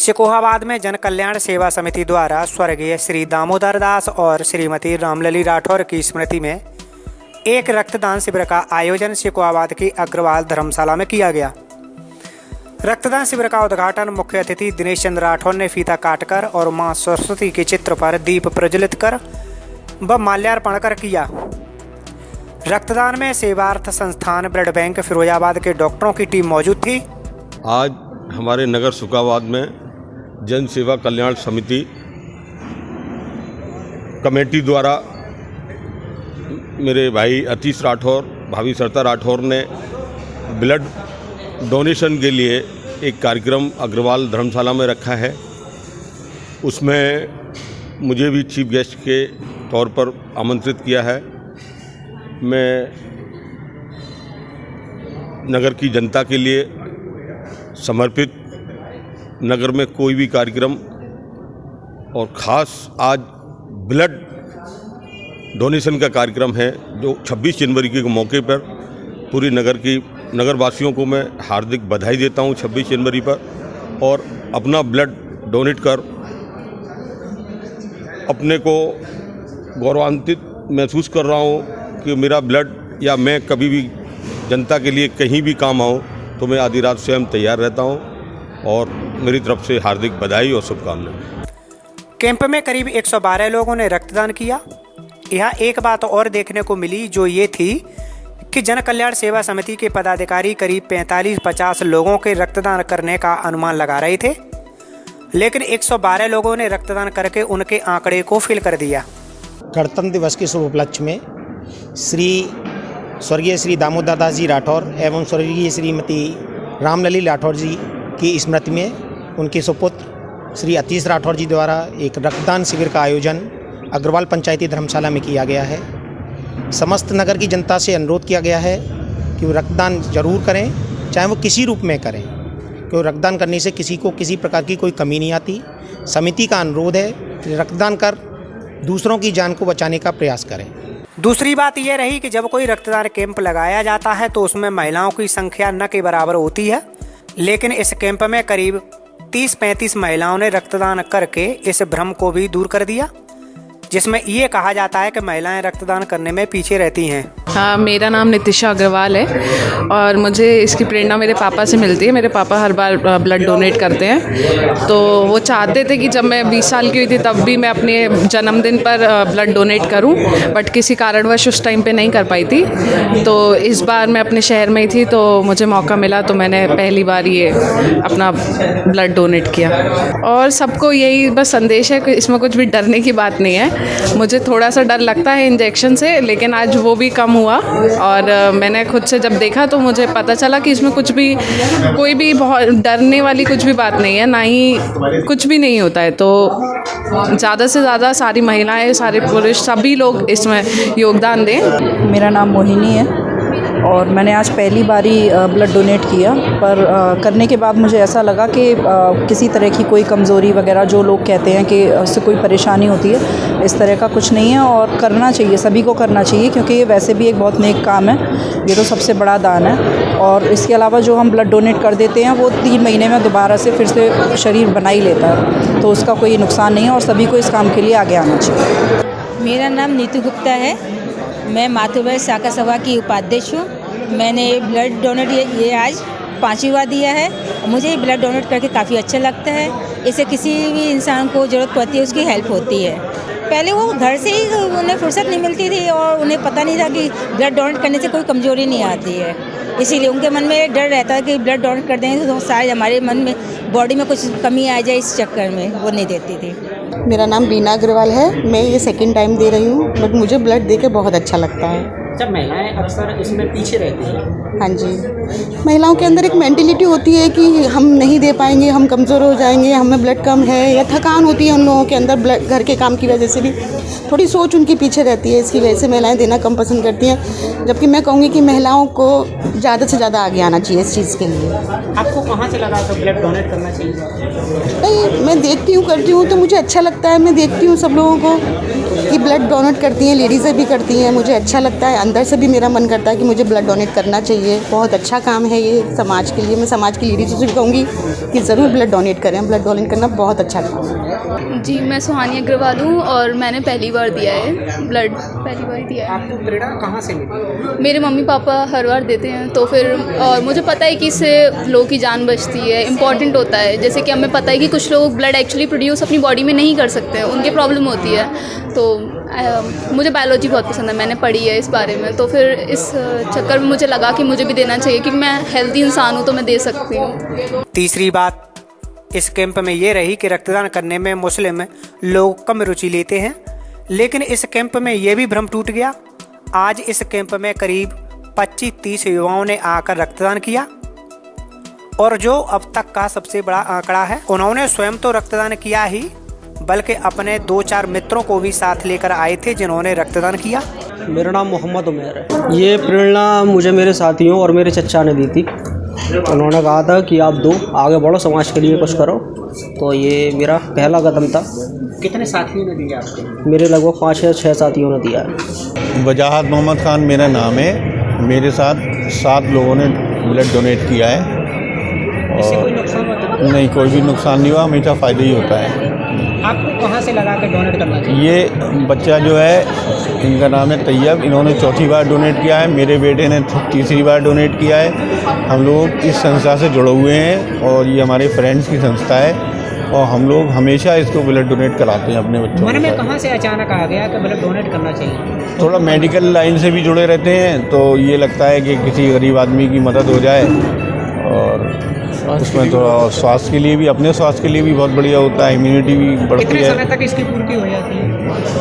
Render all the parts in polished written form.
सिकोहाबाद में जन कल्याण सेवा समिति द्वारा स्वर्गीय श्री दामोदर दास और श्रीमती रामलली राठौर की स्मृति में एक रक्तदान शिविर का आयोजन सिकोहाबाद की अग्रवाल धर्मशाला में किया गया। रक्तदान शिविर का उद्घाटन मुख्य अतिथि दिनेश चंद्र राठौर ने फीता काटकर और मां सरस्वती के चित्र पर दीप प्रज्वलित कर व माल्यार्पण कर किया। रक्तदान में सेवार्थ संस्थान ब्लड बैंक फिरोजाबाद के डॉक्टरों की टीम मौजूद थी। आज हमारे नगर सिकोहाबाद में जन सेवा कल्याण समिति कमेटी द्वारा मेरे भाई अतीश राठौर, भाभी सरिता राठौर ने ब्लड डोनेशन के लिए एक कार्यक्रम अग्रवाल धर्मशाला में रखा है। उसमें मुझे भी चीफ गेस्ट के तौर पर आमंत्रित किया है। मैं नगर की जनता के लिए समर्पित नगर में कोई भी कार्यक्रम और ख़ास आज ब्लड डोनेशन का कार्यक्रम है जो 26 जनवरी के मौके पर पूरी नगरवासियों को मैं हार्दिक बधाई देता हूं 26 जनवरी पर, और अपना ब्लड डोनेट कर अपने को गौरवान्वित महसूस कर रहा हूं कि मेरा ब्लड या मैं कभी भी जनता के लिए कहीं भी काम आऊँ तो मैं आधी रात स्वयं तैयार रहता हूं, और मेरी तरफ से हार्दिक बधाई और शुभकामनाएं। कैंप में करीब 112 लोगों ने रक्तदान किया। यहाँ एक बात और देखने को मिली जो ये थी कि जन कल्याण सेवा समिति के पदाधिकारी करीब 45-50 लोगों के रक्तदान करने का अनुमान लगा रहे थे, लेकिन 112 लोगों ने रक्तदान करके उनके आंकड़े को फिल कर दिया। गणतंत्र दिवस के शुभ उपलक्ष्य में स्वर्गीय श्री दामोदर दास जी राठौर एवं स्वर्गीय श्रीमती रामलली राठौर जी की स्मृति में उनके सुपुत्र श्री अतीश राठौर जी द्वारा एक रक्तदान शिविर का आयोजन अग्रवाल पंचायती धर्मशाला में किया गया है। समस्त नगर की जनता से अनुरोध किया गया है कि वो रक्तदान जरूर करें, चाहे वो किसी रूप में करें, क्योंकि रक्तदान करने से किसी को किसी प्रकार की कोई कमी नहीं आती। समिति का अनुरोध है कि रक्तदान कर दूसरों की जान को बचाने का प्रयास करें। दूसरी बात यह रही कि जब कोई रक्तदान कैंप लगाया जाता है तो उसमें महिलाओं की संख्या न के बराबर होती है, लेकिन इस कैंप में करीब 30-35 महिलाओं ने रक्तदान करके इस भ्रम को भी दूर कर दिया, जिसमें ये कहा जाता है कि महिलाएं रक्तदान करने में पीछे रहती हैं। हाँ, मेरा नाम नितिशा अग्रवाल है और मुझे इसकी प्रेरणा मेरे पापा से मिलती है। मेरे पापा हर बार ब्लड डोनेट करते हैं, तो वो चाहते थे कि जब मैं 20 साल की हुई थी तब भी मैं अपने जन्मदिन पर ब्लड डोनेट करूं, बट किसी कारणवश उस टाइम पे नहीं कर पाई थी। तो इस बार मैं अपने शहर में ही थी तो मुझे मौका मिला, तो मैंने पहली बार ये अपना ब्लड डोनेट किया। और सबको यही बस संदेश है कि इसमें कुछ भी डरने की बात नहीं है। मुझे थोड़ा सा डर लगता है इंजेक्शन से, लेकिन आज वो भी कम हुआ और मैंने खुद से जब देखा तो मुझे पता चला कि इसमें कोई भी बहुत डरने वाली कुछ भी बात नहीं है, ना ही कुछ भी नहीं होता है। तो ज़्यादा से ज़्यादा सारी महिलाएं, सारे पुरुष, सभी लोग इसमें योगदान दें। मेरा नाम मोहिनी है और मैंने आज पहली बारी ब्लड डोनेट किया, पर करने के बाद मुझे ऐसा लगा कि किसी तरह की कोई कमज़ोरी वगैरह जो लोग कहते हैं कि उससे कोई परेशानी होती है, इस तरह का कुछ नहीं है और करना चाहिए, सभी को करना चाहिए, क्योंकि ये वैसे भी एक बहुत नेक काम है। ये तो सबसे बड़ा दान है। और इसके अलावा जो हम ब्लड डोनेट कर देते हैं वो 3 महीने में दोबारा से फिर से शरीर बना ही लेता है, तो उसका कोई नुकसान नहीं है और सभी को इस काम के लिए आगे आना चाहिए। मेरा नाम नीतू गुप्ता है, मैं मातृभूमि शाखा सभा की उपाध्यक्ष हूँ। मैंने ब्लड डोनेट ये आज 5वीं बार दिया है। मुझे ब्लड डोनेट करके काफ़ी अच्छा लगता है। इससे किसी भी इंसान को ज़रूरत पड़ती है उसकी हेल्प होती है। पहले वो घर से ही उन्हें फुर्सत नहीं मिलती थी और उन्हें पता नहीं था कि ब्लड डोनेट करने से कोई कमज़ोरी नहीं आती है, इसीलिए उनके मन में डर रहता है कि ब्लड डोनेट कर देंगे तो शायद हमारे मन में बॉडी में कुछ कमी आ जाए, इस चक्कर में वो नहीं देती थी। मेरा नाम बीना अग्रवाल है, मैं ये 2nd टाइम दे रही हूँ, बट मुझे ब्लड दे के बहुत अच्छा लगता है। जब महिलाएं अक्सर इसमें पीछे रहती हैं। हाँ जी, महिलाओं के अंदर एक मेंटिलिटी होती है कि हम नहीं दे पाएंगे, हम कमज़ोर हो जाएंगे, हमें ब्लड कम है, या थकान होती है उन लोगों के अंदर, ब्लड घर के काम की वजह से भी थोड़ी सोच उनकी पीछे रहती है। इसकी वजह से महिलाएं देना कम पसंद करती हैं, जबकि मैं कहूँगी कि महिलाओं को ज़्यादा से ज़्यादा आगे आना चाहिए इस चीज़ के लिए। आपको कहाँ से लगा कि ब्लड डोनेट करना चाहिए? नहीं, मैं देखती हूँ, करती हूँ तो मुझे अच्छा लगता है। मैं देखती हूँ सब लोगों को कि कि ब्लड डोनेट करती हैं, लेडीज़ें भी करती हैं, मुझे अच्छा लगता है। अंदर से भी मेरा मन करता है कि मुझे ब्लड डोनेट करना चाहिए। बहुत अच्छा काम है ये समाज के लिए। मैं समाज की लेडीज़ों से भी कहूँगी कि ज़रूर ब्लड डोनेट करें। ब्लड डोनेट करना बहुत अच्छा काम है। जी, मैं सुहानी अग्रवाल हूँ और मैंने पहली बार दिया है ब्लड, पहली बार दिया है। आपको प्रेरणा कहाँ से मिली? मेरे मम्मी पापा हर बार देते हैं, तो फिर और मुझे पता है कि इससे लोगों की जान बचती है, इम्पॉर्टेंट होता है। जैसे कि हमें पता है कि कुछ लोग ब्लड एक्चुअली प्रोड्यूस अपनी बॉडी में नहीं कर सकते, उनकी प्रॉब्लम होती है। तो मुझे बायोलॉजी बहुत पसंद है, मैंने पढ़ी है इस बारे में, तो फिर इस चक्कर में मुझे लगा कि मुझे भी देना चाहिए क्योंकि मैं हेल्दी इंसान हूँ, तो मैं दे सकती हूँ। तीसरी बात इस कैंप में ये रही कि रक्तदान करने में मुस्लिम लोग कम रुचि लेते हैं, लेकिन इस कैंप में ये भी भ्रम टूट गया। आज इस कैंप में करीब 25-30 युवाओं ने आकर रक्तदान किया और जो अब तक का सबसे बड़ा आंकड़ा है, उन्होंने स्वयं तो रक्तदान किया ही बल्कि अपने 2-4 मित्रों को भी साथ लेकर आए थे जिन्होंने रक्तदान किया। मेरा नाम मोहम्मद उमेर है। ये प्रेरणा मुझे मेरे साथियों और मेरे चचा ने दी थी। उन्होंने कहा था कि आप दो आगे बढ़ो, समाज के लिए कुछ करो, तो ये मेरा पहला कदम था। कितने साथियों ने दिया आपको? मेरे लगभग 5 या 6 साथियों ने दिया है। वजाहत मोहम्मद खान मेरा नाम है। मेरे साथ 7 लोगों ने ब्लड डोनेट किया है इससे कोई नुकसान होता है? नहीं, कोई भी नुकसान नहीं हुआ, हमेशा फ़ायदा ही होता है। आपको कहाँ से लगा के डोनेट करना चाहिए? ये बच्चा जो है, इनका नाम है तैयब, इन्होंने 4थी बार डोनेट किया है। मेरे बेटे ने 3री बार डोनेट किया है। हम लोग इस संस्था से जुड़े हुए हैं और ये हमारे फ्रेंड्स की संस्था है और हम लोग हमेशा इसको ब्लड डोनेट कराते हैं अपने बच्चों मन में को। कहाँ से अचानक आ गया कि ब्लड डोनेट करना चाहिए? थोड़ा मेडिकल लाइन से भी जुड़े रहते हैं, तो ये लगता है कि किसी गरीब आदमी की मदद हो जाए और उसमें थोड़ा स्वास्थ्य के लिए भी, अपने स्वास्थ्य के लिए भी बहुत बढ़िया होता है। इम्यूनिटी भी बढ़ती है। कितने समय तक इसकी पूर्ति हो जाती है?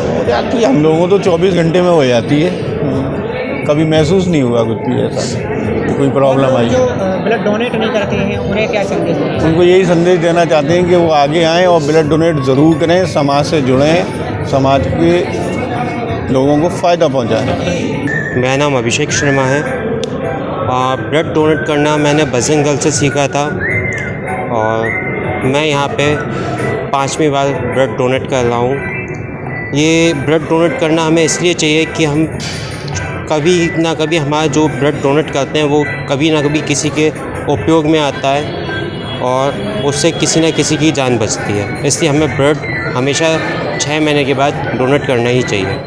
हो जाती है, हम लोगों को तो 24 घंटे में हो जाती है। कभी महसूस नहीं हुआ कुछ भी ऐसा, कोई प्रॉब्लम आई। जो ब्लड डोनेट नहीं करते हैं उन्हें क्या संदेश दें? उनको यही संदेश देना चाहते हैं कि वो आगे आएँ और ब्लड डोनेट ज़रूर करें, समाज से जुड़ें, समाज के लोगों को फ़ायदा पहुँचाएँ। मेरा नाम अभिषेक शर्मा है। ब्लड डोनेट करना मैंने बजरंग दल से सीखा था और मैं यहाँ पे 5वीं बार ब्लड डोनेट कर रहा हूँ। ये ब्लड डोनेट करना हमें इसलिए चाहिए कि हम कभी ना कभी हमारा जो ब्लड डोनेट करते हैं वो कभी ना कभी किसी के उपयोग में आता है और उससे किसी न किसी की जान बचती है। इसलिए हमें ब्लड हमेशा 6 महीने के बाद डोनेट करना ही चाहिए।